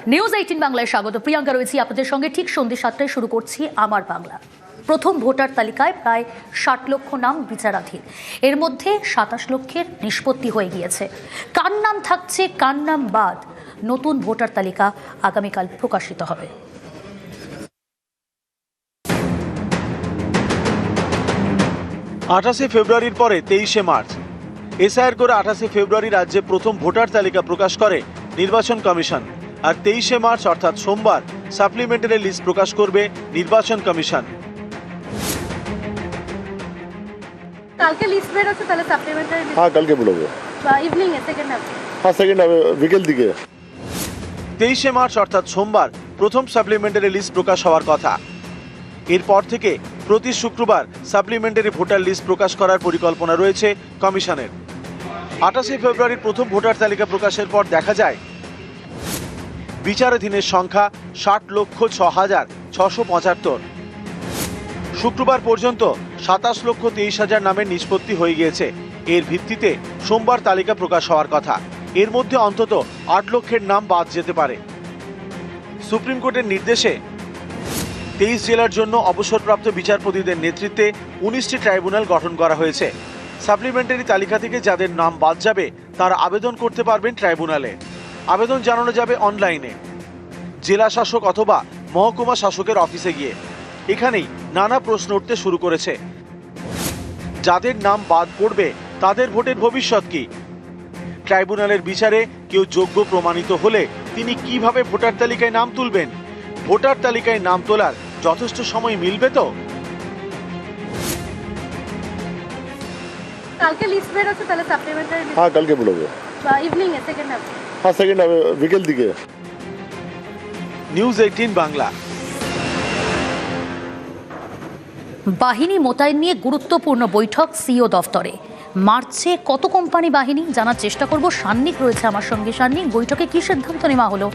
News 18 বাংলায় স্বাগত। প্রিয়াঙ্কা রয়েছি আপনাদের সঙ্গে। ঠিক সন্ধ্যে 7টায় শুরু করছি আমার বাংলা। প্রথম ভোটার তালিকায় প্রায় 60 লক্ষ নাম বিচারাধীন। এর মধ্যে 27 লক্ষের নিষ্পত্তি হয়ে গিয়েছে। কার নাম থাকছে, কার নাম বাদ, নতুন ভোটার তালিকা আগামীকাল প্রকাশিত হবে। ফেব্রুয়ারির পরে 23শে মার্চ এসআইআর করে 28 ফেব্রুয়ারি রাজ্যে প্রথম ভোটার তালিকা প্রকাশ করে নির্বাচন কমিশন। আর 23শে মার্চ অর্থাৎ সোমবার সাপ্লিমেন্টারি লিস্ট প্রকাশ করবে নির্বাচন কমিশন। কালকে লিস্ট বের হচ্ছে, তাহলে সাপ্লিমেন্টারি লিস্ট হ্যাঁ কালকে বেরোবে। ইভিনিং এ সেকেন্ড হাফ। হ্যাঁ সেকেন্ড হাফ বিকেল দিকে। 23শে মার্চ অর্থাৎ সোমবার প্রথম সাপ্লিমেন্টারি লিস্ট প্রকাশ হওয়ার কথা। এরপর থেকে প্রতি শুক্রবার সাপ্লিমেন্টারি ভোটার লিস্ট প্রকাশ করার পরিকল্পনা রয়েছে কমিশনের। 28 ফেব্রুয়ারির প্রথম ভোটার তালিকা প্রকাশের পর দেখা যায় বিচারাধীনের সংখ্যা 60,06,675। শুক্রবার পর্যন্ত 27,23,000 নামের নিষ্পত্তি হয়ে গিয়েছে। এর ভিত্তিতে সোমবার তালিকা প্রকাশ হওয়ার কথা। এর মধ্যে অন্তত 8 লক্ষের নাম বাদ যেতে পারে। সুপ্রিম কোর্টের নির্দেশে 23 জেলার জন্য অবসরপ্রাপ্ত বিচারপতিদের নেতৃত্বে 19টি ট্রাইব্যুনাল গঠন করা হয়েছে। সাপ্লিমেন্টারি তালিকা থেকে যাদের নাম বাদ যাবে তারা আবেদন করতে পারবেন ট্রাইব্যুনালে। আবেদন জানানো যাবে অনলাইনে, জেলা শাসক অথবা মহকুমা শাসকের অফিসে গিয়ে। এখানেই নানা প্রশ্ন উঠতে শুরু করেছে। যাদের নাম বাদ পড়বে তাদের ভোটের ভবিষ্যৎ কি? ট্রাইব্যুনালের বিচারে কেউ যোগ্য প্রমাণিত হলে তিনি কিভাবে ভোটার তালিকায় নাম তুলবেন? ভোটার তালিকায় নাম তোলার যথেষ্ট সময় মিলবে তো? কালকে লিস্ট বের হচ্ছে, তাহলে সাপ্লিমেন্টারি লিস্ট হ্যাঁ কালকে বেরোবে। ইভিনিং এ সেকেন্ড হাফ। হ্যাঁ সেকেন্ড হাফ বিকেল দিকে। নিউজ 18 বাংলা। বাহিনী মোতায়েন নিয়ে গুরুত্বপূর্ণ বৈঠক সিও দফতরে। মার্চে কত কোম্পানি বাহিনী জানার চেষ্টা করব। সান্নিক রয়েছে আমার সঙ্গে। সান্নিক, বৈঠকে কি সিদ্ধান্ত নেওয়া হলো?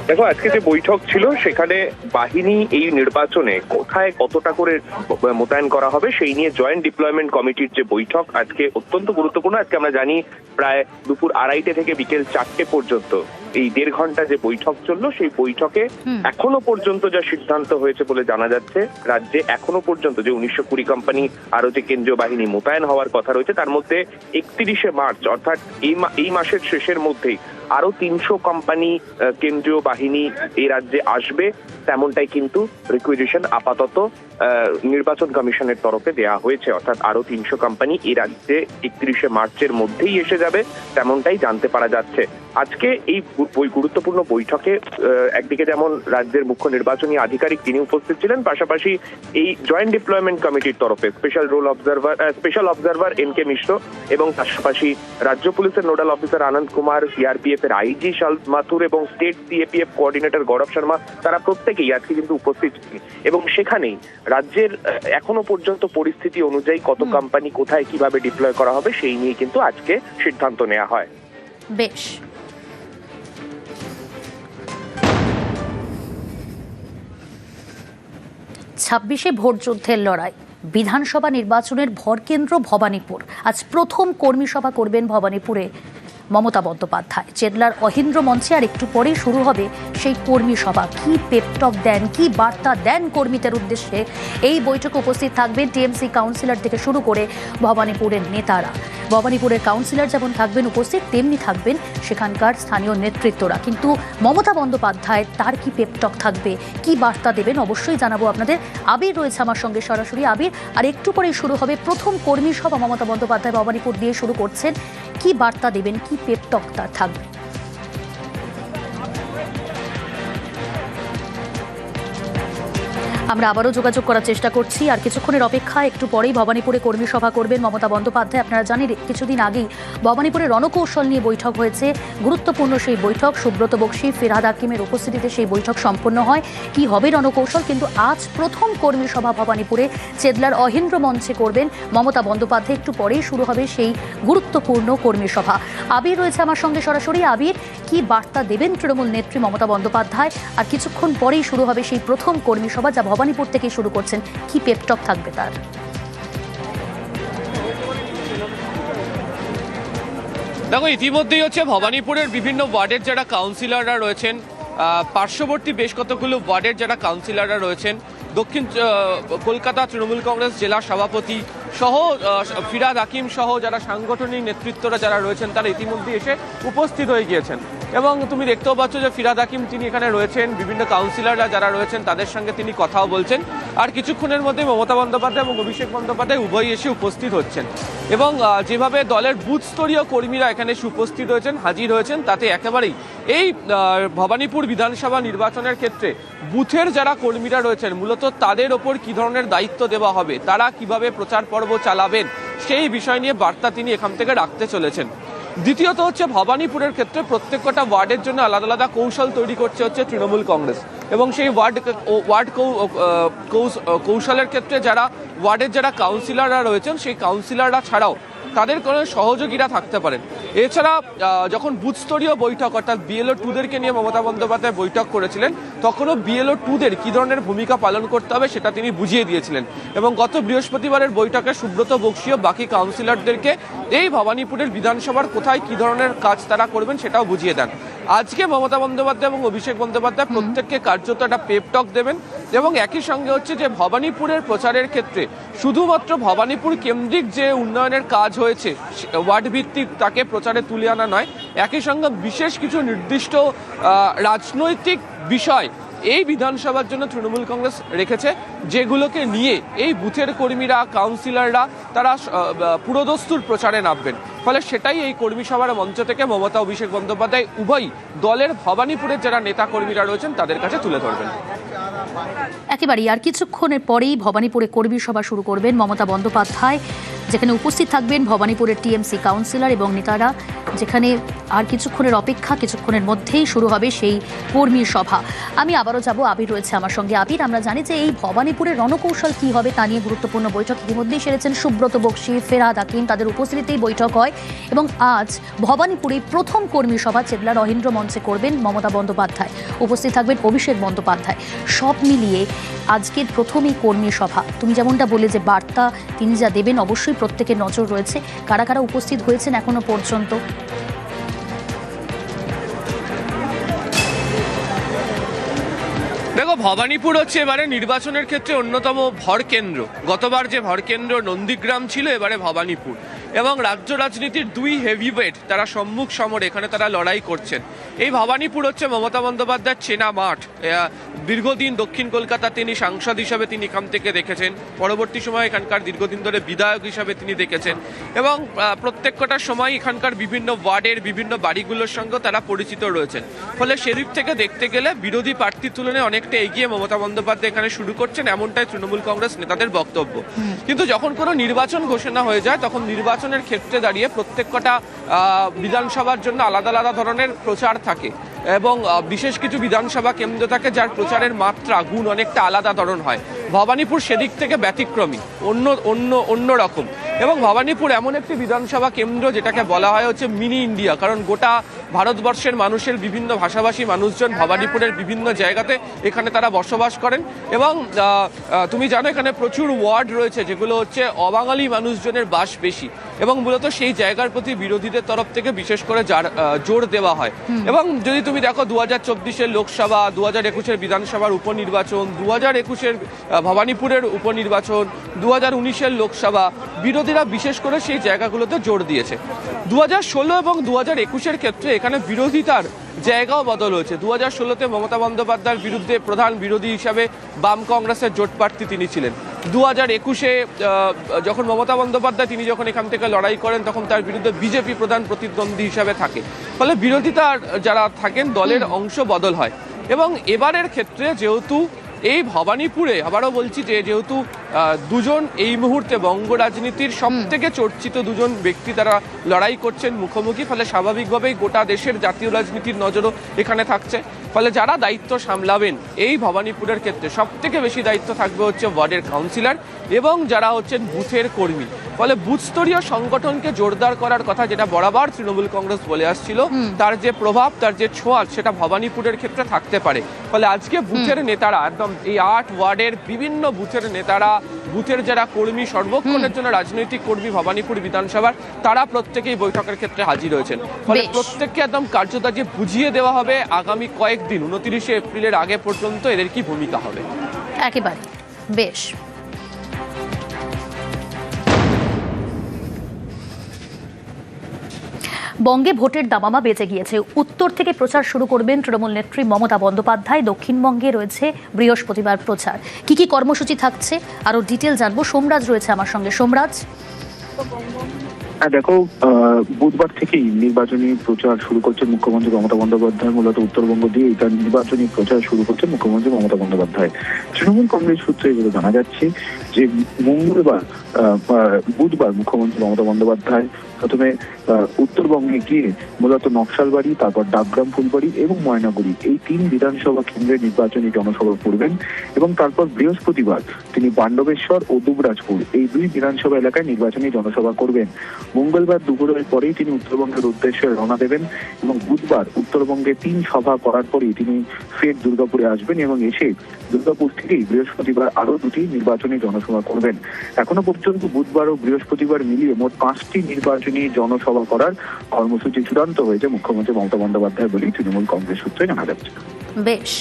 দেখো, আজকে যে বৈঠক ছিল সেখানে বাহিনী এই নির্বাচনে কোথায় কতটা করে মোতায়েন করা হবে সেই নিয়ে জয়েন্ট ডিপ্লয়মেন্ট কমিটির যে বৈঠক আজকে অত্যন্ত গুরুত্বপূর্ণ। আজকে আমরা জানি প্রায় দুপুর 2:30 থেকে বিকেল 4টে পর্যন্ত এই 1.5 ঘন্টা যে বৈঠক চললো, সেই বৈঠকে এখনো পর্যন্ত যা সিদ্ধান্ত হয়েছে বলে জানা যাচ্ছে, রাজ্যে এখনো পর্যন্ত যে 1920 কোম্পানি আরো যে কেন্দ্রীয় বাহিনী মোতায়েন হওয়ার কথা রয়েছে তার মধ্যে 31শে মার্চ অর্থাৎ এই মাসের শেষের মধ্যেই আরো 300 কোম্পানি কেন্দ্রীয় বাহিনী এই রাজ্যে আসবে, তেমনটাই কিন্তু রিকুইজিশন আপাতত নির্বাচন কমিশনের তরফে দেওয়া হয়েছে। অর্থাৎ আরো 300 কোম্পানি এই রাজ্যে 31শে মার্চের মধ্যেই এসে যাবে, তেমনটাই জানতে পারা যাচ্ছে। আজকে এই গুরুত্বপূর্ণ বৈঠকে একদিকে যেমন রাজ্যের মুখ্য নির্বাচনী আধিকারিক তিনি উপস্থিত ছিলেন, পাশাপাশি এই জয়েন্ট ডিপ্লয়মেন্ট কমিটির তরফে স্পেশাল অবজারভার এন.কে. মিশ্র এবং পাশাপাশি রাজ্য পুলিশের নোডাল অফিসার আনন্দ কুমার, সিআরপিএফ এর আইজি শালভ মাথুর এবং স্টেট সিএপিএফ কোঅর্ডিনেটর গৌরব শর্মা, তারা প্রত্যেকেই আজকে কিন্তু উপস্থিত ছিলেন। এবং সেখানেই রাজ্যের এখনো পর্যন্ত পরিস্থিতি অনুযায়ী কত কোম্পানি কোথায় কিভাবে ডিপ্লয় করা হবে সেই নিয়ে কিন্তু আজকে সিদ্ধান্ত নেওয়া হয়। বেশ। ছাব্বিশে ভোট যুদ্ধের লড়াই। বিধানসভা নির্বাচনের ভরকেন্দ্র ভবানীপুর। আজ প্রথম কর্মী সভা করবেন ভবানীপুরে মমতা বন্দ্যোপাধ্যায়। চেতলার অহিন্দ্র মঞ্চে আর একটু পরেই শুরু হবে সেই কর্মী সভা। কি পেপটক দেন, কি বার্তা দেন কর্মীদের উদ্দেশ্যে? এই বৈঠকে উপস্থিত থাকবেন টিএমসি কাউন্সিলর থেকে শুরু করে ভবানীপুরের নেতারা। ভবানীপুরের কাউন্সিলর যেমন থাকবেন উপস্থিত, তেমনি থাকবেন সেখানকার স্থানীয় নেতৃত্বরা। কিন্তু মমতা বন্দ্যোপাধ্যায় তার কি পেপটক থাকবে, কি বার্তা দেবেন, অবশ্যই জানাবো আপনাদের। আবির রয়েছে আমার সঙ্গে সরাসরি। আবির, আর একটু পরেই শুরু হবে প্রথম কর্মী সভা। মমতা বন্দ্যোপাধ্যায় ভবানীপুর দিয়ে শুরু করছেন। কি বার্তা দেবেন, কি পেপটক তার থাকবে? আমরা আবারও যোগাযোগ করার চেষ্টা করছি। আর কিছুক্ষণের অপেক্ষা, একটু পরেই ভবানীপুরে কর্মী সভা করবেন মমতা বন্দ্যোপাধ্যায়। আপনারা জানেন কিছুদিন আগেই ভবানীপুরে রণকৌশল নিয়ে বৈঠক হয়েছে। গুরুত্বপূর্ণ সেই বৈঠক, সুব্রত বক্সী, ফিরহাদ হাকিমের উপস্থিতিতে সেই বৈঠক সম্পন্ন হয়। কি হবে রণকৌশল? কিন্তু আজ প্রথম কর্মী সভা ভবানীপুরে চেতলার অহিন্দ্র মঞ্চে করবেন মমতা বন্দ্যোপাধ্যায়। একটু পরেই শুরু হবে সেই গুরুত্বপূর্ণ কর্মী সভা। আবির রয়েছে আমার সঙ্গে সরাসরি। আবির, কি বার্তা দেবেন তৃণমূল নেত্রী মমতা বন্দ্যোপাধ্যায়? আর কিছুক্ষণ পরেই শুরু হবে সেই প্রথম কর্মী সভা, যা ভবানীপুর থেকে শুরু করছেন। কি পেপটক থাকবে তার? দেখো ইতিমধ্যেই হচ্ছে ভবানীপুরের বিভিন্ন ওয়ার্ডের যারা কাউন্সিলররা রয়েছেন, পার্শ্ববর্তী বেশ কতগুলো ওয়ার্ডের যারা কাউন্সিলররা রয়েছেন, দক্ষিণ কলকাতা তৃণমূল কংগ্রেস জেলা সভাপতি সহ ফিরহাদ হাকিম সহ যারা সাংগঠনিক নেতৃত্বরা যারা রয়েছেন তারা ইতিমধ্যে এসে উপস্থিত হয়ে গিয়েছেন। এবং তুমি দেখতেও পাচ্ছ যে ফিরহাদ হাকিম তিনি এখানে রয়েছেন, বিভিন্ন কাউন্সিলররা যারা রয়েছেন তাদের সঙ্গে তিনি কথাও বলছেন। আর কিছুক্ষণের মধ্যে মমতা বন্দ্যোপাধ্যায় এবং অভিষেক বন্দ্যোপাধ্যায় উভয়ই এসে উপস্থিত হচ্ছেন। এবং যেভাবে দলের বুথ স্তরীয় কর্মীরা এখানে এসে উপস্থিত হয়েছেন, হাজির হয়েছেন, তাতে একেবারেই এই ভবানীপুর বিধানসভা নির্বাচনের ক্ষেত্রে বুথের যারা কর্মীরা রয়েছেন মূলত তাদের ওপর কী ধরনের দায়িত্ব দেওয়া হবে, তারা কিভাবে প্রচার পর্ব চালাবেন সেই বিষয় নিয়ে বার্তা তিনি এখান থেকে রাখতে চলেছেন। দ্বিতীয়ত হচ্ছে ভবানীপুরের ক্ষেত্রে প্রত্যেকটা ওয়ার্ডের জন্য আলাদা আলাদা কৌশল তৈরি করছে হচ্ছে তৃণমূল কংগ্রেস। এবং সেই ওয়ার্ড কৌশলের ক্ষেত্রে যারা ওয়ার্ডের যারা কাউন্সিলররা রয়েছেন সেই কাউন্সিলররা ছাড়াও তাদের কোনো সহযোগীরা থাকতে পারেন। এছাড়া যখন বুথ স্তরীয় বৈঠক অর্থাৎ BLO 2-দেরকে নিয়ে মমতা বন্দ্যোপাধ্যায় বৈঠক করেছিলেন তখনও BLO 2-দের কী ধরনের ভূমিকা পালন করতে হবে সেটা তিনি বুঝিয়ে দিয়েছিলেন। এবং গত বৃহস্পতিবারের বৈঠকে সুব্রত বক্সিও বাকি কাউন্সিলরদেরকে এই ভবানীপুরের বিধানসভার কোথায় কী ধরনের কাজ তারা করবেন সেটাও বুঝিয়ে দেন। আজকে মমতা বন্দ্যোপাধ্যায় এবং অভিষেক বন্দ্যোপাধ্যায় প্রত্যেককে কার্যত একটা পেপটক দেবেন। এবং একই সঙ্গে হচ্ছে যে ভবানীপুরের প্রচারের ক্ষেত্রে শুধুমাত্র ভবানীপুর কেন্দ্রিক যে উন্নয়নের কাজ হয়েছে ওয়ার্ড ভিত্তিক তাকে প্রচারে তুলে আনা নয়, একই সঙ্গে বিশেষ কিছু নির্দিষ্ট রাজনৈতিক বিষয় এই বিধানসভার জন্য তৃণমূল কংগ্রেস রেখেছে, যেগুলোকে নিয়ে এই বুথের কর্মীরা কাউন্সিলররা তারা পুরোদস্তুর প্রচারে নামবেন। ফলে সেটাই এই কর্মী সভার মঞ্চ থেকে মমতা অভিষেক বন্দ্যোপাধ্যায় উভয়ই দলের ভবানীপুরের যারা নেতা কর্মীরা রয়েছেন তাদের কাছে তুলে ধরবেন। একেবারেই আর কিছুক্ষণের পরেই ভবানীপুরে কর্মী সভা শুরু করবেন মমতা বন্দ্যোপাধ্যায়, যেখানে উপস্থিত থাকবেন ভবানীপুরের TMC কাউন্সিলর এবং নেতারা, যেখানে আর কিছুক্ষণের অপেক্ষা, কিছুক্ষণের মধ্যেই শুরু হবে সেই কর্মী সভা। আমি আবারও যাব, আবির রয়েছে আমার সঙ্গে। আবির, আমরা জানি যে এই ভবানীপুরের রণকৌশল কি হবে তা নিয়ে গুরুত্বপূর্ণ বৈঠক ইতিমধ্যেই সেরেছেন সুব্রত বক্সি, ফিরহাদ হাকিম, তাদের উপস্থিতিতেই বৈঠক হয়। এবং আজ ভবানীপুরে প্রথম কর্মী সভা চেতলার অহিন্দ্র মঞ্চে করবেন মমতা বন্দ্যোপাধ্যায়, উপস্থিত থাকবেন অভিষেক বন্দ্যোপাধ্যায়। সব মিলিয়ে আজকের প্রথম এই কর্মী সভা, তুমি যেমনটা বলে যে বার্তা তিনি যা দেবেন অবশ্যই প্রত্যেকের নজর রয়েছে। কারা কারা উপস্থিত হয়েছেন এখনো পর্যন্ত? দেখো, ভবানীপুর হচ্ছে এবারে নির্বাচনের ক্ষেত্রে অন্যতম ভরকেন্দ্র। গতবার যে ভরকেন্দ্র নন্দীগ্রাম ছিল, এবারে ভবানীপুর। এবং রাজ্য রাজনীতির দুই হেভিওয়েট তারা সম্মুখ সমরে এখানে তারা লড়াই করছেন। এই ভবানীপুর হচ্ছে মমতা বন্দ্যোপাধ্যায়ের চেনা মাঠ। দীর্ঘদিন দক্ষিণ কলকাতা তিনি সাংসদ হিসাবে তিনি এখান থেকে দেখেছেন, পরবর্তী সময় এখানকার দীর্ঘদিন ধরে বিধায়ক হিসাবে তিনি দেখেছেন। এবং প্রত্যেকটা সময় এখানকার বিভিন্ন ওয়ার্ডের বিভিন্ন বাড়িগুলোর সঙ্গে তারা পরিচিত রয়েছেন। ফলে সেদিক থেকে দেখতে গেলে বিরোধী প্রার্থীর তুলনায় অনেকটা এগিয়ে মমতা বন্দ্যোপাধ্যায় এখানে শুরু করছেন, এমনটাই তৃণমূল কংগ্রেস নেতাদের বক্তব্য। কিন্তু যখন কোনো নির্বাচন ঘোষণা হয়ে যায় তখন নির্বাচনের ক্ষেত্রে দাঁড়িয়ে প্রত্যেকটা বিধানসভার জন্য আলাদা আলাদা ধরনের প্রচার থাকে এবং বিশেষ কিছু বিধানসভা কেন্দ্র থাকে যার প্রচারের মাত্রা গুণ অনেকটা আলাদা ধরন হয়। ভবানীপুর সেদিক থেকে ব্যতিক্রমী, অন্য রকম। এবং ভবানীপুর এমন একটি বিধানসভা কেন্দ্র যেটাকে বলা হয় হচ্ছে মিনি ইন্ডিয়া, কারণ গোটা ভারতবর্ষের মানুষের বিভিন্ন ভাষাভাষী মানুষজন ভবানীপুরের বিভিন্ন জায়গাতে এখানে তারা বসবাস করেন। এবং তুমি জানো এখানে প্রচুর ওয়ার্ড রয়েছে যেগুলো হচ্ছে অবাঙালি মানুষজনের বাস বেশি, এবং মূলত সেই জায়গার প্রতি বিরোধীদের তরফ থেকে বিশেষ করে জোর দেওয়া হয়। এবং যদি তুমি দেখো 2024-এর লোকসভা, 2021-এর বিধানসভার উপনির্বাচন, 2021-এর ভবানীপুরের উপনির্বাচন, 2019-এর লোকসভা, বিরোধীরা বিশেষ করে সেই জায়গাগুলোতে জোর দিয়েছে। 2016 এবং 2021-এর ক্ষেত্রে এখানে বিরোধিতার জায়গাও বদল হয়েছে। 2016-তে মমতা বন্দ্যোপাধ্যায়ের বিরুদ্ধে প্রধান বিরোধী হিসাবে বাম কংগ্রেসের জোট প্রার্থী তিনি ছিলেন। 2021-এ যখন মমতা বন্দ্যোপাধ্যায় তিনি যখন এখান থেকে লড়াই করেন তখন তার বিরুদ্ধে বিজেপি প্রধান প্রতিদ্বন্দ্বী হিসাবে থাকে। ফলে বিরোধিতার যারা থাকেন দলের অংশ বদল হয়। এবং এবারের ক্ষেত্রে যেহেতু এই ভবানীপুরে আবারও বলছি যে যেহেতু দুজন এই মুহূর্তে বঙ্গ রাজনীতির সব থেকে চর্চিত দুজন ব্যক্তি তারা লড়াই করছেন মুখোমুখি, ফলে স্বাভাবিকভাবেই গোটা দেশের জাতীয় রাজনীতির নজরও এখানে থাকছে। ফলে যারা দায়িত্ব সামলাবেন এই ভবানীপুরের ক্ষেত্রে সব থেকে বেশি দায়িত্ব থাকবে হচ্ছে ওয়ার্ডের কাউন্সিলর এবং যারা হচ্ছেন বুথের কর্মী। ফলে বুথ স্তরীয় সংগঠনকে জোরদার করার কথা যেটা বরাবর তৃণমূল কংগ্রেস বলে আসছিল, তার যে প্রভাব, তার যে ছোঁয়াচ সেটা ভবানীপুরের ক্ষেত্রে থাকতে পারে। ফলে আজকে বুথের নেতারা একদম এই 8 ওয়ার্ডের বিভিন্ন বুথের নেতারা, বুথের যারা কর্মী, সর্বক্ষণের জন্য রাজনৈতিক কর্মী ভবানীপুর বিধানসভার, তারা প্রত্যেকেই বৈঠকের ক্ষেত্রে হাজির হয়েছেন। ফলে বেশ। প্রত্যেককে একদম কার্যত বুঝিয়ে দেওয়া হবে আগামী কয়েকদিন 29শে এপ্রিলের আগে পর্যন্ত এদের কি ভূমিকা হবে। একেবারে বেশ। বঙ্গে ভোটের দামামা বেজে গিয়েছে। উত্তর থেকে প্রচার শুরু করবেন তৃণমূল নেত্রী মমতা বন্দ্যোপাধ্যায়। দক্ষিণবঙ্গে রয়েছে বৃহস্পতিবার প্রচার। কি কি কর্মসূচি থাকছে আরো ডিটেল জানবো। সোমরাজ রয়েছে আমার সঙ্গে। সোমরাজ, দেখো, বুধবার থেকেই নির্বাচনী প্রচার শুরু করছে মুখ্যমন্ত্রী মমতা বন্দ্যোপাধ্যায়। মূলত উত্তরবঙ্গ দিয়ে তার নির্বাচনী প্রচার শুরু করছে মুখ্যমন্ত্রী মমতা বন্দ্যোপাধ্যায়। তৃণমূল কংগ্রেস সূত্রে এগুলো জানা যাচ্ছে যে বুধবার মুখ্যমন্ত্রী মমতা বন্দ্যোপাধ্যায় প্রথমে উত্তরবঙ্গে গিয়ে মূলত নকশালবাড়ি, তারপর ডাবগ্রাম, ফুলবাড়ি এবং ময়নাগুড়ি, এই 3 বিধানসভা কেন্দ্রে নির্বাচনী জনসভা করবেন এবং তারপর বৃহস্পতিবার তিনি পাণ্ডবেশ্বর ও দুবরাজপুর, এই 2 বিধানসভা এলাকায় নির্বাচনী জনসভা করবেন। মঙ্গলবার দুপুরের পরেই তিনি উত্তরবঙ্গের উদ্দেশ্যে রওনা দেবেন এবং বুধবার উত্তরবঙ্গে 3 সভা করার পরেই তিনি ফের দুর্গাপুরে আসবেন এবং এসে দুর্গাপুর থেকেই বৃহস্পতিবার আরো 2টি নির্বাচনী জনসভা করবেন। এখনো পর্যন্ত বুধবার ও বৃহস্পতিবার মিলিয়ে মোট 5টি নির্বাচনী জনসভা করার কর্মসূচি চূড়ান্ত হয়েছে মুখ্যমন্ত্রী মমতা বন্দ্যোপাধ্যায় বলেই তৃণমূল কংগ্রেস সূত্রে জানা যাচ্ছে। বেশ।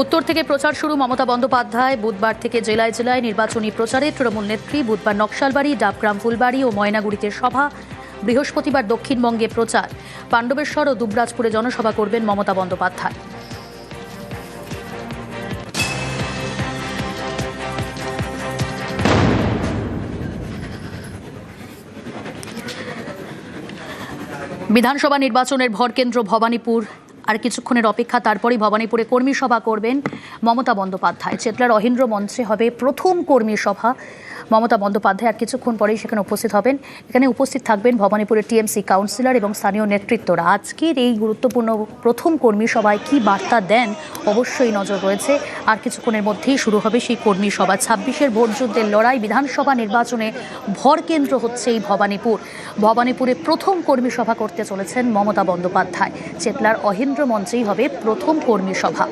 উত্তর থেকে প্রচার শুরু মমতা বন্দ্যোপাধ্যায়। বুধবার থেকে জেলায় জেলায় নির্বাচনী প্রচারে তৃণমূল নেত্রী। বুধবার নকশালবাড়ি, ডাবগ্রাম, ফুলবাড়ি ও ময়নাগুড়িতে সভা। বৃহস্পতিবার দক্ষিণবঙ্গে প্রচার। পাণ্ডবেশ্বর ও দুবরাজপুরে জনসভা করবেন মমতা বন্দ্যোপাধ্যায়। বিধানসভা নির্বাচনের ভরকেন্দ্র ভবানীপুর। আর কিছুক্ষণের অপেক্ষা, তারপরই ভবানীপুরে কর্মী সভা করবেন মমতা বন্দ্যোপাধ্যায়। চেতলার অহিন্দ্র মঞ্চে হবে প্রথম কর্মী সভা। মমতা বন্দ্যোপাধ্যায় আর কিছুক্ষণ পরেই সেখানে উপস্থিত হবেন। এখানে উপস্থিত থাকবেন ভবানীপুরের টিএমসি কাউন্সিলর এবং স্থানীয় নেতৃত্বরা। আজকের এই গুরুত্বপূর্ণ প্রথম কর্মী সভায় কী বার্তা দেন অবশ্যই নজর রয়েছে। আর কিছুক্ষণের মধ্যেই শুরু হবে সেই কর্মী সভা। 26-এর ভোটযুদ্ধের লড়াই, বিধানসভা নির্বাচনে ভরকেন্দ্র হচ্ছে এই ভবানীপুর। ভবানীপুরে প্রথম কর্মী সভা করতে চলেছেন মমতা বন্দ্যোপাধ্যায়। চেতলার অহিন্দ্র মঞ্চেই হবে প্রথম কর্মী সভা।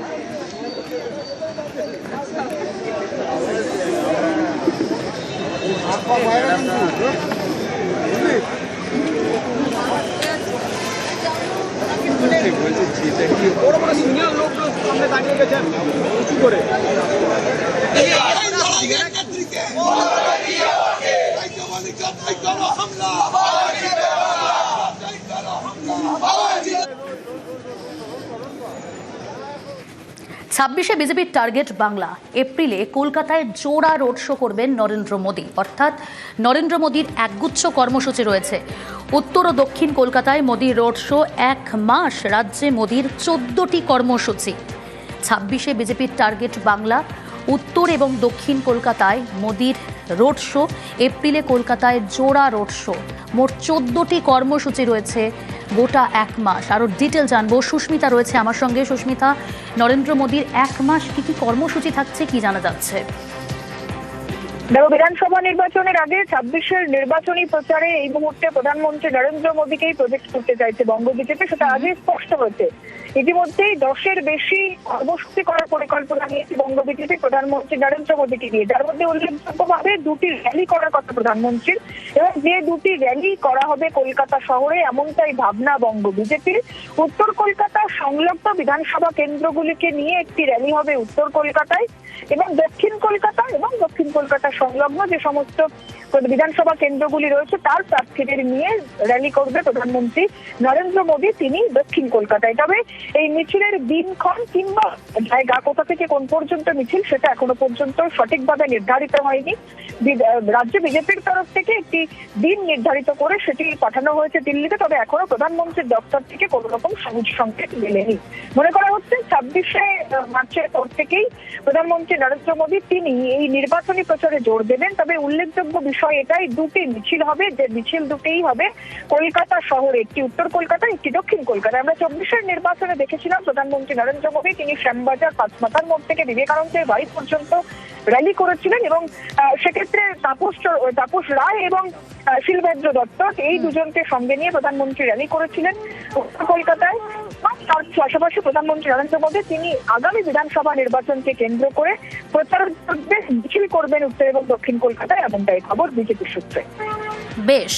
ছাব্বিশে বিজেপির টার্গেট বাংলা। এপ্রিলে কলকাতায় জোড়া রোড শো করবেন নরেন্দ্র মোদী। অর্থাৎ নরেন্দ্র মোদীর একগুচ্ছ কর্মসূচি রয়েছে। উত্তর ও দক্ষিণ কলকাতায় মোদীর রোড শো। 1 মাস রাজ্যে মোদীর 14টি কর্মসূচি। 26-এ বিজেপির টার্গেট বাংলা। উত্তর এবং দক্ষিণ কলকাতায় মোদীর রোড শো। এপ্রিলে কলকাতায় জোড়া রোড শো। মোট 14টি কর্মসূচি রয়েছে গোটা 1 মাস। আরও ডিটেল জানবো। সুস্মিতা রয়েছে আমার সঙ্গে। সুস্মিতা, নরেন্দ্র মোদীর 1 মাস কি কি কর্মসূচি থাকছে, কি জানা যাচ্ছে? দেখো, বিধানসভা নির্বাচনের আগে 26-এর নির্বাচনী প্রচারে এই মুহূর্তে প্রধানমন্ত্রী নরেন্দ্র মোদীকেই প্রজেক্ট করতে চাইছে বঙ্গ বিজেপি। সেটা আজই স্পষ্ট হয়েছে। ইতিমধ্যেই 10-এর বেশি কর্মসূচি করার পরিকল্পনা নিয়েছে বঙ্গ বিজেপি প্রধানমন্ত্রী নরেন্দ্র মোদীকে নিয়ে। যার মধ্যে উল্লেখযোগ্যভাবে 2টি র্যালি করার কথা প্রধানমন্ত্রীর, এবং যে 2টি র্যালি করা হবে কলকাতা শহরে এমনটাই ভাবনা বঙ্গ বিজেপির। উত্তর কলকাতা সংলগ্ন বিধানসভা কেন্দ্রগুলিকে নিয়ে একটি র্যালি হবে উত্তর কলকাতায়, এবং দক্ষিণ কলকাতা সংলগ্ন যে সমস্ত বিধানসভা কেন্দ্রগুলি রয়েছে তার প্রার্থীদের নিয়ে র্যালি করবে প্রধানমন্ত্রী নরেন্দ্র মোদী, তিনি দক্ষিণ কলকাতায়। তবে এই মিছিলের দিনক্ষণ কিংবা জায়গা, কোথা থেকে কোন পর্যন্ত মিছিল, সেটা এখনো পর্যন্ত সঠিকভাবে নির্ধারিত হয়নি। রাজ্য বিজেপির তরফ থেকে একটি দিন নির্ধারিত করে সেটি পাঠানো হয়েছে দিল্লিতে। তবে এখনো প্রধানমন্ত্রীর দপ্তর থেকে কোনো রকম সবুজ সংকেত মেলেনি। মনে করা হচ্ছে 26শে মার্চের পর থেকেই প্রধানমন্ত্রী নরেন্দ্র মোদী তিনি এই নির্বাচনী প্রচারে জোর দেবেন। তবে উল্লেখযোগ্য বিষয় এটাই, 2টি মিছিল হবে। যে মিছিল 2টিই হবে কলকাতা শহরে, একটি উত্তর কলকাতা, একটি দক্ষিণ কলকাতা। আমরা 24-এর নির্বাচনে দেখেছিলাম প্রধানমন্ত্রী নরেন্দ্র মোদী তিনি শ্যামবাজার, পাঁচমাথার মোড় থেকে বিবেকানন্দের বাড়ি পর্যন্ত র্যালি করেছিলেন, এবং সেক্ষেত্রে তাপস রায় এবং শিলভদ্র দত্ত, এই দুজনকে সঙ্গে নিয়ে প্রধানমন্ত্রী র্যালি করেছিলেন উত্তর কলকাতায়। তার পাশাপাশি প্রধানমন্ত্রী নরেন্দ্র মোদী তিনি আগামী বিধানসভা নির্বাচনকে কেন্দ্র করে প্রচার করবেন, মিছিল করবেন উত্তর এবং দক্ষিণ কলকাতায়, এমনটাই খবর বিজেপির সূত্রে। বেশ।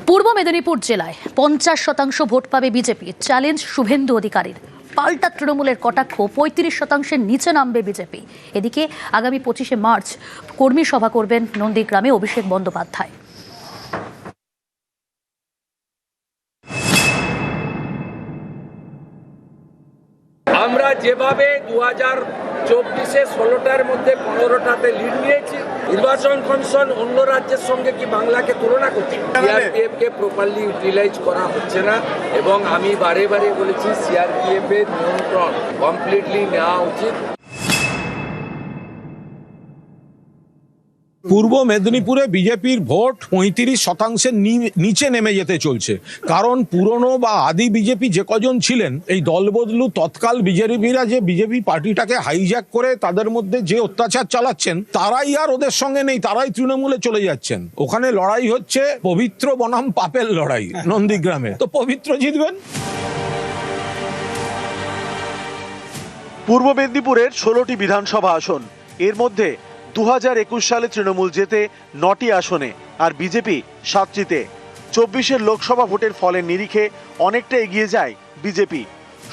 পূর্ব মেদিনীপুর জেলায় 50% ভোট পাবে বিজেপি, চ্যালেঞ্জ শুভেন্দু অধিকারীর। পাল্টা তৃণমূলের কটাক্ষ, 35%-এর নিচে নামবে বিজেপি। এদিকে আগামী 25শে মার্চ কর্মী সভা করবেন নন্দীগ্রামে অভিষেক বন্দ্যোপাধ্যায়। আমরা যেভাবে 2024-এ 16টার মধ্যে 15টাতে লিড নিয়েছি, নির্বাচন কমিশন অন্য রাজ্যের সঙ্গে কি বাংলাকে তুলনা করছে? সিআরপিএফ কে প্রপারলি ইউটিলাইজ করা হচ্ছে না এবং আমি বারে বারে বলেছি সিআরপিএফ এর নিয়ন্ত্রণ কমপ্লিটলি নেওয়া উচিত। পূর্ব মেদিনীপুরে বিজেপির ভোট 35%-এর নিচে নেমে যেতে চলছে। কারণ পুরনো বা আদি বিজেপি যে কজন ছিলেন, এই দলবদলু তৎকাল বিজেপিরা যে বিজেপি পার্টিটাকে হাইজ্যাক করে তাদের মধ্যে যে অত্যাচার চালাচ্ছেন, তারাই আর ওদের সঙ্গে নেই, তারাই তৃণমূলে চলে যাচ্ছেন। ওখানে লড়াই হচ্ছে পবিত্র বনাম পাপের লড়াই নন্দীগ্রামে। তো পবিত্র জিতবেন। পূর্ব মেদিনীপুরের 16টি বিধানসভা আসন, এর মধ্যে 2021 সালে তৃণমূল জেতে 9টি আসনে আর বিজেপি 7টিতে। 24-এর লোকসভা ভোটের ফলের নিরিখে অনেকটা এগিয়ে যায় বিজেপি।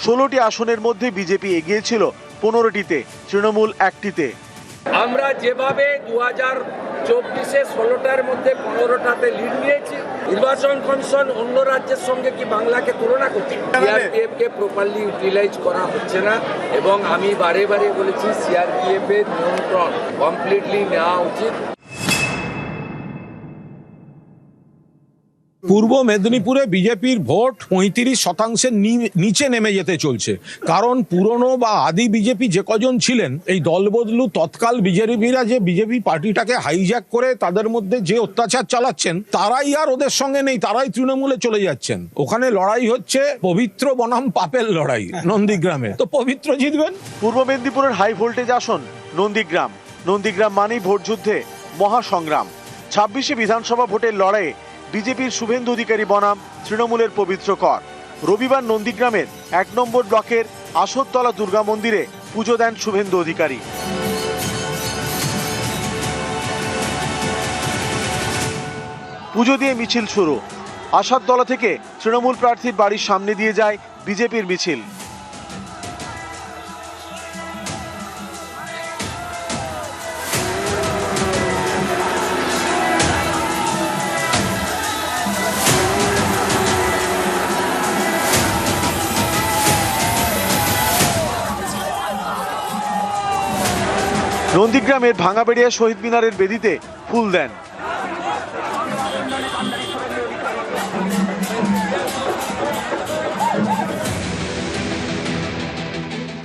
16টি আসনের মধ্যে বিজেপি এগিয়ে ছিল 15টিতে, তৃণমূল 1টিতে। আমরা যেভাবে 2024-এ 16টার মধ্যে 15টাতে লিড নিয়েছি, নির্বাচন কমিশন অন্য রাজ্যের সঙ্গে কি বাংলাকে তুলনা করছে? সিআরপিএফ কে প্রপারলি ইউটিলাইজ করা হচ্ছে না এবং আমি বারে বারে বলেছি সিআরপিএফ এর নিয়ন্ত্রণ কমপ্লিটলি নেওয়া উচিত। পূর্ব মেদিনীপুরে বিজেপির ভোট 35%-এর নিচে নেমে যেতে চলছে। কারণ পুরনো বা আদি বিজেপি যে কজন ছিলেন, এই দলবদলু তৎকাল বিজেপিরা যে বিজেপি পার্টিটাকে হাইজ্যাক করে তাদের মধ্যে যে অত্যাচার চালাচ্ছেন, তারাই আর ওদের সঙ্গে নেই, তারাই তৃণমূলে চলে যাচ্ছেন। ওখানে লড়াই হচ্ছে পবিত্র বনাম পাপের লড়াই নন্দীগ্রামে। তো পবিত্র জিতবেন। পূর্ব মেদিনীপুরের হাই ভোল্টেজ আসন নন্দীগ্রাম। নন্দীগ্রাম মানেই ভোট যুদ্ধে মহাসংগ্রাম। 26শে বিধানসভা ভোটের লড়াইয়ে বিজেপির শুভেন্দু অধিকারী বনাম তৃণমূলের পবিত্র কর। রবিবার নন্দীগ্রামের 1 নম্বর ব্লকের আসরতলা দুর্গা মন্দিরে পুজো দেন শুভেন্দু অধিকারী। পুজো দিয়ে মিছিল শুরু। আশারতলা থেকে তৃণমূল প্রার্থীর বাড়ির সামনে দিয়ে যায় বিজেপির মিছিল। নন্দীগ্রামের ভাঙাবেড়িয়া শহীদ মিনারের বেদিতে ফুল দেন।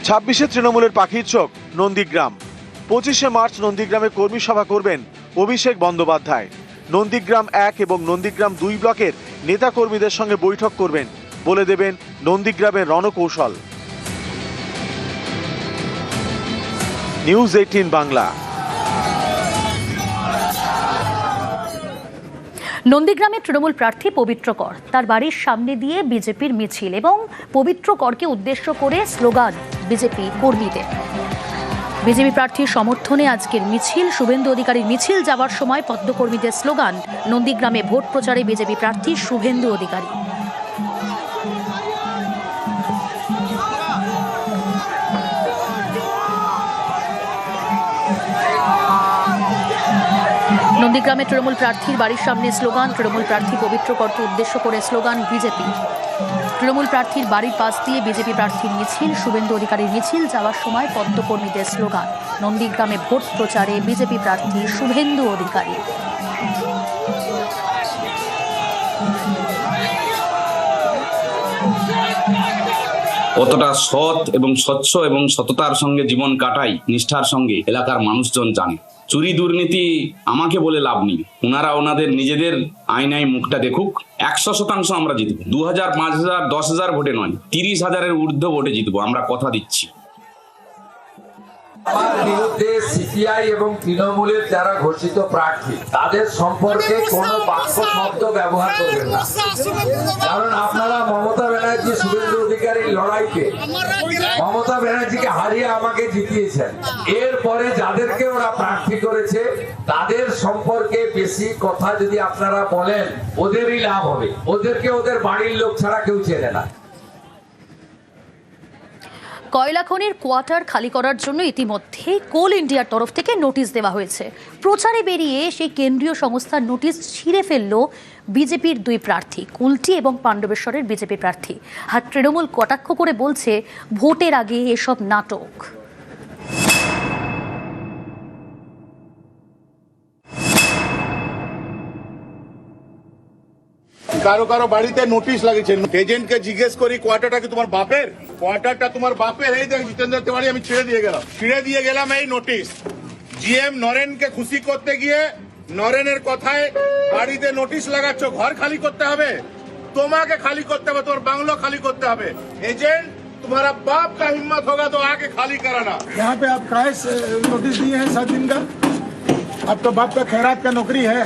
26শে তৃণমূলের পাখির চোখ নন্দীগ্রাম। 25শে মার্চ নন্দীগ্রামে কর্মী সভা করবেন অভিষেক বন্দ্যোপাধ্যায়। নন্দীগ্রাম 1 এবং নন্দীগ্রাম 2 ব্লকের নেতা কর্মীদের সঙ্গে বৈঠক করবেন, বলে দেবেন নন্দীগ্রামের রণকৌশল। নিউজ 18 বাংলা। নন্দীগ্রামের তৃণমূল প্রার্থী পবিত্র কর, তার বাড়ির সামনে দিয়ে বিজেপির মিছিল এবং পবিত্র করকে উদ্দেশ্য করে স্লোগান বিজেপি কর্মীদের। বিজেপি প্রার্থীর সমর্থনে আজকের মিছিল। শুভেন্দু অধিকারীর মিছিল যাওয়ার সময় পদ্মকর্মীদের স্লোগান। নন্দীগ্রামে ভোট প্রচারে বিজেপি প্রার্থী শুভেন্দু অধিকারী। নন্দীগ্রামে তৃণমূল প্রার্থীর বাড়ির সামনে স্লোগান। তৃণমূল প্রার্থী পবিত্র করকে উদ্দেশ্য করে স্লোগান বিজেপি। তৃণমূল প্রার্থীর বাড়ির পাশ দিয়ে বিজেপি প্রার্থীর মিছিল। শুভেন্দু অধিকারীর মিছিল যাওয়ার সময় পদ্মকর্মীদের স্লোগান। নন্দীগ্রামে ভোট প্রচারে বিজেপি প্রার্থী শুভেন্দু অধিকারী। কতটা সৎ এবং স্বচ্ছ এবং সততার সঙ্গে জীবন কাটাই, নিষ্ঠার সঙ্গে এলাকার মানুষজন জানে। চুরি দুর্নীতি আমাকে বলে লাভ নেই, ওনারা ওনাদের নিজেদের আয়নায় মুখটা দেখুক। 100% আমরা জিতবো। 2000, 5000, 10,000 ভোটে নয়, 30,000-এর ঊর্ধ্ব ভোটে জিতবো, আমরা কথা দিচ্ছি। আমার বিরুদ্ধে সিপিআই এবং তৃণমূলের যারা ঘোষিত প্রার্থী তাদের সম্পর্কে কোনো বাক্য শব্দ ব্যবহার করবেন না, কারণ আপনারা মমতা ব্যানার্জি শুভেন্দু অধিকারীর লড়াইতে মমতা ব্যানার্জিকে হারিয়ে আমাকে জিতিয়েছেন। এরপরে যাদেরকে ওরা প্রার্থী করেছে তাদের সম্পর্কে বেশি কথা যদি আপনারা বলেন ওদেরই লাভ হবে, ওদেরকে ওদের বাড়ির লোক ছাড়া কেউ চেনে না। কয়লা খনির কোয়ার্টার খালি করার জন্য ইতিমধ্যে কোল ইন্ডিয়ার তরফ থেকে নোটিশ দেওয়া হয়েছে। প্রচারে বেরিয়ে সেই কেন্দ্রীয় সংস্থার নোটিশ ছিঁড়ে ফেলল বিজেপির দুই প্রার্থী, কুলটি এবং পাণ্ডবেশ্বরের বিজেপি প্রার্থী। আর তৃণমূল কটাক্ষ করে বলছে ভোটের আগে এসব নাটক। কারো কারো বাড়িতে নোটিশ লাগিয়েছে, এজেন্টকে জিজ্ঞেস করি কোয়ার্টারটা কি তোমার বাপের? কোয়ার্টারটা তোমার বাপের। এই দেখ জিতেন্দ্র তিওয়ারি, আমি ছেড়ে দিয়ে গেলাম এই নোটিশ। জিএম নরেনকে খুশি করতে গিয়ে নরেনের কথায় বাড়িতে নোটিশ লাগাচ্ছ, ঘর খালি করতে হবে, তোমাকে খালি করতে হবে, তোমার বাংলো খালি করতে হবে। एजेंट तुम्हारा बाप का हिम्मत होगा तो आके खाली कराना। यहाँ पे आप काहे नोटिस दिए हैं 7 दिन का? अब तो बाप का खैरात का नौकरी है,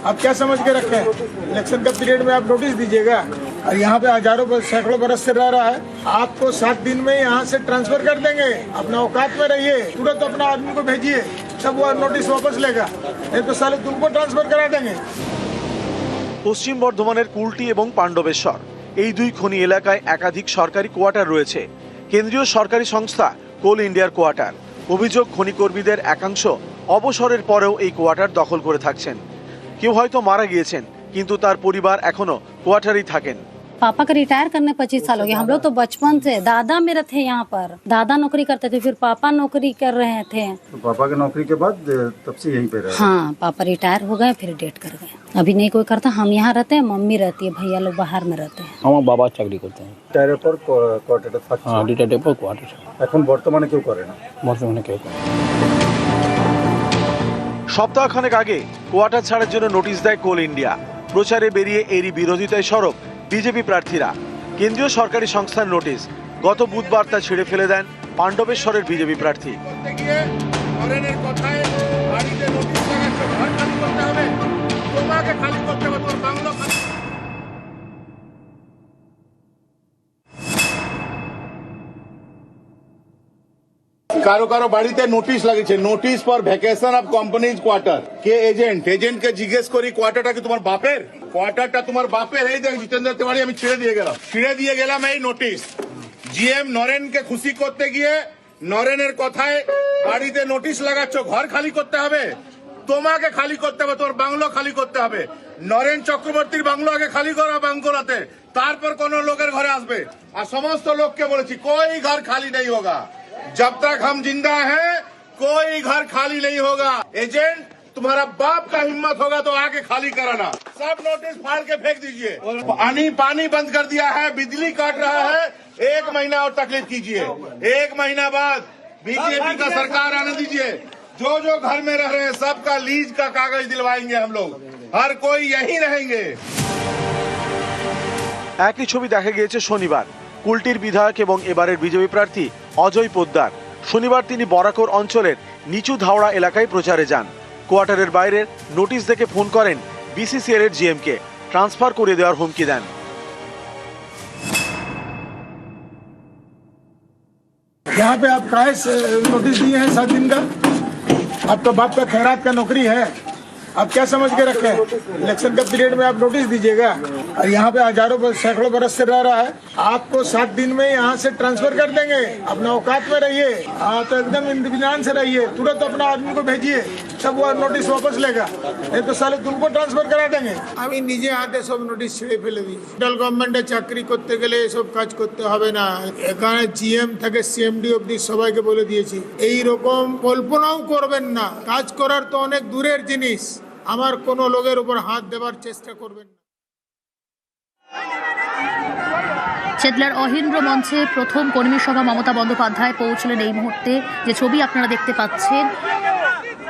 आप क्या समझ के रखे हैं? इलेक्शन का पीरियड में आप नोटिस दीजिएगा, और यहाँ पे हजारों सैकड़ों बरस से रह रहा है, आपको 7 दिन में यहाँ से ट्रांसफर कर देंगे। अपना औकात में रहिए, तुरंत अपना आदमी को भेजिए, सब वो नोटिस वापस लेगा, नहीं तो साले तुमको ट्रांसफर करा देंगे। পশ্চিম বর্ধমানের কুলটি এবং পাণ্ডবেশ্বর এই দুই খনি এলাকায় একাধিক সরকারি কোয়ার্টার রয়েছে। কেন্দ্রীয় সরকারি সংস্থা কোল ইন্ডিয়ার কোয়ার্টার। অভিযোগ, খনিকর্মীদের একাংশ অবসরের পরেও এই কোয়ার্টার দখল করে থাকছেন। কেউ হয়তো মারা গিয়েছেন, কিন্তু তার পরিবার এখনো কোয়ার্টারেই থাকেন। पापा का रिटायर करने 25 साल हो गए। हम लोग तो बचपन से दादा मेरे थे यहाँ पर, दादा नौकरी करते थे, फिर पापा नौकरी कर रहे थे। तो पापा की नौकरी के बाद तब से यहीं पे रहे? हाँ, पापा रिटायर हो गए, फिर डेट कर गए। अभी नहीं कोई करता, हम यहाँ रहते हैं, मम्मी रहती है, भैया लोग बाहर में रहते हैं। আমার বাবা চাকরি করতেন। রিটায়ারের পর কোয়ার্টারে থাকছে। হ্যাঁ, রিটায়ারের পর কোয়ার্টার। এখন বর্তমানে কেউ করে না? বর্তমানে কেউ করে। সপ্তাহখানেক আগে কোয়ার্টার ছাড়ার জন্য নোটিশ দেয় কোল ইন্ডিয়া। প্রচারে বেরিয়ে এরই বিরোধিতায় সরব বিজেপি প্রার্থীরা। কেন্দ্রীয় সরকারি সংস্থার নোটিশ গত বুধবার তা ছিঁড়ে ফেলে দেন পাণ্ডবেশ্বরের বিজেপি প্রার্থী। কারো কারো বাড়িতে নোটিশ লাগিয়েছে, notice for vacation of companies quarter. কে এজেন্টকে জিজ্ঞেস করি কোয়ার্টারটা কি তোমার বাপের? কোয়ার্টারটা তোমার বাপের। এই দেখ জিতেন্দ্র তিওয়ারি, আমি ছেড়ে দিয়ে গেলাম এই নোটিশ। জিএম নরেনকে খুশি করতে গিয়ে নরেনের কথায় বাড়িতে নোটিশ লাগাচ্ছ, ঘর খালি করতে হবে, তোমাকে খালি করতে হবে, তোমার বাংলো খালি করতে হবে। নরেন চক্রবর্তীর বাংলো আগে খালি করা বাংলোতে, তারপর কোন লোকের ঘরে আসবে। আর সমস্ত লোককে বলেছি कोई घर खाली नहीं होगा, जब तक हम जिंदा हैं कोई घर खाली नहीं होगा। एजेंट तुम्हारा बाप का हिम्मत होगा तो आके खाली कराना। सब नोटिस फाड़ के फेंक दीजिए। पानी बंद कर दिया है, बिजली काट रहा है, 1 महीना और तकलीफ कीजिए। 1 महीना बाद बीजेपी का सरकार आने दीजिए। जो घर में रह रहे हैं सबका लीज का कागज दिलवाएंगे हम लोग, हर कोई यहीं रहेंगे। একই ছবি দেখা গিয়েছে শনিবার। কুলটির বিধায়ক এবং এবারের বিজেপি প্রার্থী অজয় পোদ্দার। শনিবার তিনি বরাকর অঞ্চলের নিচু ধাওড়া এলাকায় প্রচারে যান। কোয়ার্টারের বাইরে নোটিশ দেখে ফোন করেন বিসিসিএল এর জিএমকে, ট্রান্সফার করে দেওয়ার হুমকি দেন। यहाँ पे आप काहे नोटिस दिए हैं 7 दिन का? अब तो बाप का खैरात का नौकरी है, आप क्या समझ के रखे हैं? इलेक्शन का पीरियड में आप नोटिस दीजिएगा, और यहाँ पे हजारों सैकड़ों बरस से रह रहा है, आपको 7 दिन में यहाँ से ट्रांसफर कर देंगे। अपना औकात में रहिए, तो एकदम इत्मीनान से रहिए, तुरंत अपना आदमी को भेजिए, सब वो नोटिस वापस लेगा, नहीं तो साले तुमको ट्रांसफर करा देंगे। আমি নিজে হাতে সব নোটিশ ছিঁড়ে ফেলে দিই। সেন্ট্রাল গভর্নমেন্টে চাকরি করতে গেলে এসব কাজ করতে হবে না। এখানে জিএম থেকে সিএমডি অবধি সবাইকে বলে দিয়েছি, এই রকম কল্পনাও করবেন না। কাজ করার তো অনেক দূরের জিনিস, আমার কোনো লোকের উপর হাত দেবার চেষ্টা করবেন না। চেতলার অহিন্দ্র মঞ্চে প্রথম কর্মী সভা মমতা বন্দ্যোপাধ্যায় পৌঁছলেন এই মুহূর্তে। যে ছবি আপনারা দেখতে পাচ্ছেন,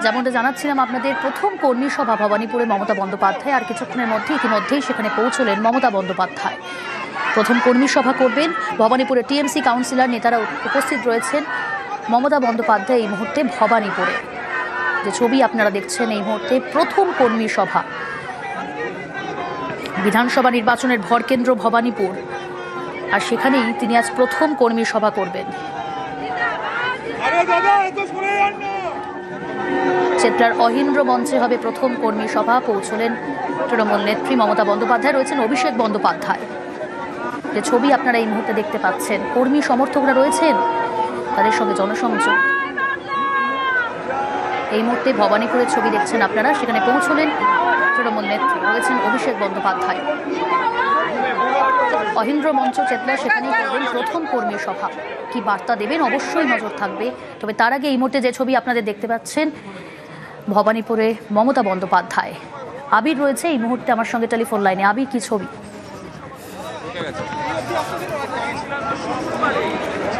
যেমনটা জানাচ্ছিলাম আপনাদের, প্রথম কর্মী সভা ভবানীপুরে মমতা বন্দ্যোপাধ্যায়, আর কিছুক্ষণের মধ্যে ইতিমধ্যেই সেখানে পৌঁছলেন মমতা বন্দ্যোপাধ্যায়। প্রথম কর্মী সভা করবেন ভবানীপুরে। টিএমসি কাউন্সিলর নেতারা উপস্থিত রয়েছেন। মমতা বন্দ্যোপাধ্যায় এই মুহূর্তে ভবানীপুরে। যে ছবি আপনারা দেখছেন এই মুহূর্তে প্রথম কর্মী সভা। বিধানসভা নির্বাচনের ভরকেন্দ্র ভবানীপুর, আর সেখানেই তিনি আজ প্রথম কর্মী সভা করবেন। চেতলার অহিন্দ্র মঞ্চে হবে প্রথম কর্মী সভা। পৌঁছলেন তৃণমূল নেত্রী মমতা বন্দ্যোপাধ্যায়, রয়েছেন অভিষেক বন্দ্যোপাধ্যায়। যে ছবি আপনারা এই মুহূর্তে দেখতে পাচ্ছেন, কর্মী সমর্থকরা রয়েছেন, তাদের সঙ্গে জনসংযোগ। এই মুহূর্তে ভবানীপুরের ছবি দেখছেন আপনারা, সেখানে পৌঁছলেন তৃণমূল নেত্রী, রয়েছেন অভিষেক বন্দ্যোপাধ্যায়। অহিন্দ্র মঞ্চ চেতলা, সেখানে করবেন প্রথম কর্মী সভা। কি বার্তা দেবেন অবশ্যই নজর থাকবে। তবে তার আগে এই মুহূর্তে যে ছবি আপনাদের দেখতে পাচ্ছেন, ভবানীপুরে মমতা বন্দ্যোপাধ্যায়। আবির রয়েছে এই মুহূর্তে আমার সঙ্গে টেলিফোন লাইনে। আবির, কি ছবি?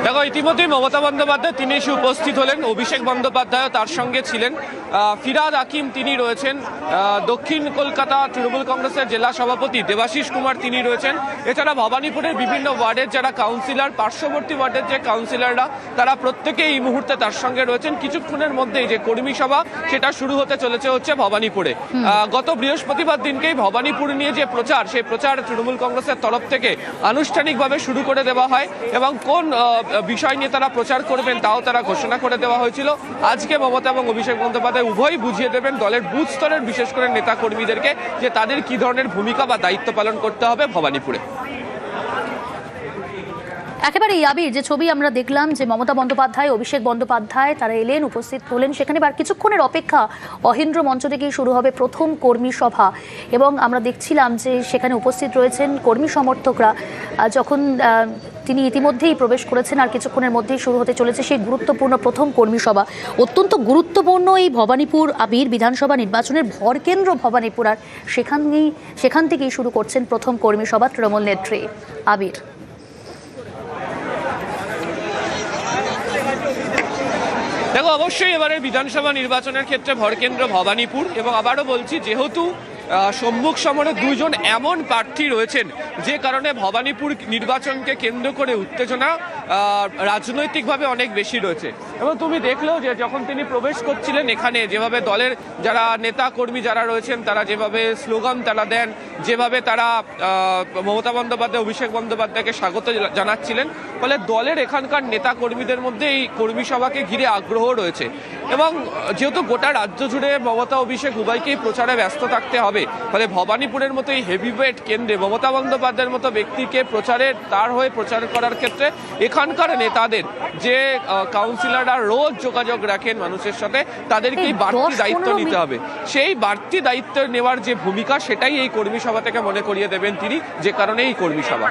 দেখো, ইতিমধ্যেই মমতা বন্দ্যোপাধ্যায় তিনি এসে উপস্থিত হলেন, অভিষেক বন্দ্যোপাধ্যায় তার সঙ্গে ছিলেন, ফিরাদ হাকিম তিনি রয়েছেন, দক্ষিণ কলকাতা তৃণমূল কংগ্রেসের জেলা সভাপতি দেবাশিস কুমার তিনি রয়েছেন। এছাড়া ভবানীপুরের বিভিন্ন ওয়ার্ডের যারা কাউন্সিলর, পার্শ্ববর্তী ওয়ার্ডের যে কাউন্সিলররা, তারা প্রত্যেকেই এই মুহূর্তে তার সঙ্গে রয়েছেন। কিছুক্ষণের মধ্যেই যে কর্মী সভা সেটা শুরু হতে চলেছে হচ্ছে ভবানীপুরে। গত বৃহস্পতিবার দিনকেই ভবানীপুর নিয়ে যে প্রচার, সেই প্রচার তৃণমূল কংগ্রেসের তরফ থেকে আনুষ্ঠানিকভাবে শুরু করে দেওয়া হয় এবং কোন বিষয় নিয়ে তারা প্রচার করবেন তাও তারা ঘোষণা করে দেওয়া হয়েছিল। আজকে মমতা এবং অভিষেক বন্দ্যোপাধ্যায় উভয়ই বুঝিয়ে দেবেন দলের বুথ স্তরের বিশেষ করে নেতা কর্মীদেরকে যে তাদের কি ধরনের ভূমিকা বা দায়িত্ব পালন করতে হবে ভবানীপুরে। একেবারে আবির, যে ছবি আমরা দেখলাম, যে মমতা বন্দ্যোপাধ্যায়, অভিষেক বন্দ্যোপাধ্যায় তারা এলেন, উপস্থিত হলেন সেখানে। আর কিছুক্ষণের অপেক্ষা, অহিন্দ্র মঞ্চ থেকেই শুরু হবে প্রথম কর্মী সভা। এবং আমরা দেখছিলাম যে সেখানে উপস্থিত রয়েছেন কর্মী সমর্থকরা। যখন তিনি ইতিমধ্যেই প্রবেশ করেছেন, আর কিছুক্ষণের মধ্যেই শুরু হতে চলেছে সেই গুরুত্বপূর্ণ প্রথম কর্মী সভা। অত্যন্ত গুরুত্বপূর্ণ এই ভবানীপুর আবির, বিধানসভা নির্বাচনের ভরকেন্দ্র ভবানীপুর, আর সেখান থেকেই শুরু করছেন প্রথম কর্মী সভা তৃণমূল নেত্রী। আবির, দেখো, অবশ্যই এবারে বিধানসভা নির্বাচনের ক্ষেত্রে ভরকেন্দ্র ভবানীপুর। এবং আবারও বলছি, যেহেতু সম্মুখ সমরে দুইজন এমন প্রার্থী রয়েছেন, যে কারণে ভবানীপুর নির্বাচনকে কেন্দ্র করে উত্তেজনা রাজনৈতিকভাবে অনেক বেশি রয়েছে। এবং তুমি দেখলেও যে যখন তিনি প্রবেশ করছিলেন এখানে, যেভাবে দলের যারা নেতা কর্মী যারা রয়েছেন তারা যেভাবে স্লোগান তারা দেন, যেভাবে তারা মমতা বন্দ্যোপাধ্যায়, অভিষেক বন্দ্যোপাধ্যায়কে স্বাগত জানাচ্ছিলেন, ফলে দলের এখানকার নেতা কর্মীদের মধ্যে এই কর্মী সভাকে ঘিরে আগ্রহ রয়েছে। এবং যেহেতু গোটা রাজ্য জুড়ে মমতা অভিষেক উভয়কেই প্রচারে ব্যস্ত থাকতে হবে, ফলে ভবানীপুরের মতো এই হেভিওয়েট কেন্দ্রে মমতা বন্দ্যোপাধ্যায়ের মতো ব্যক্তিকে তার হয়ে প্রচার করার ক্ষেত্রে এখানকার নেতাদের যে কাউন্সিলররা রোজ যোগাযোগ রাখেন মানুষের সাথে, তাদেরকেই বাড়তি দায়িত্ব নিতে হবে। সেই বাড়তি দায়িত্ব নেওয়ার যে ভূমিকা, সেটাই এই কর্মী সভা থেকে মনে করিয়ে দেবেন তিনি, যে কারণে এই কর্মী সভা।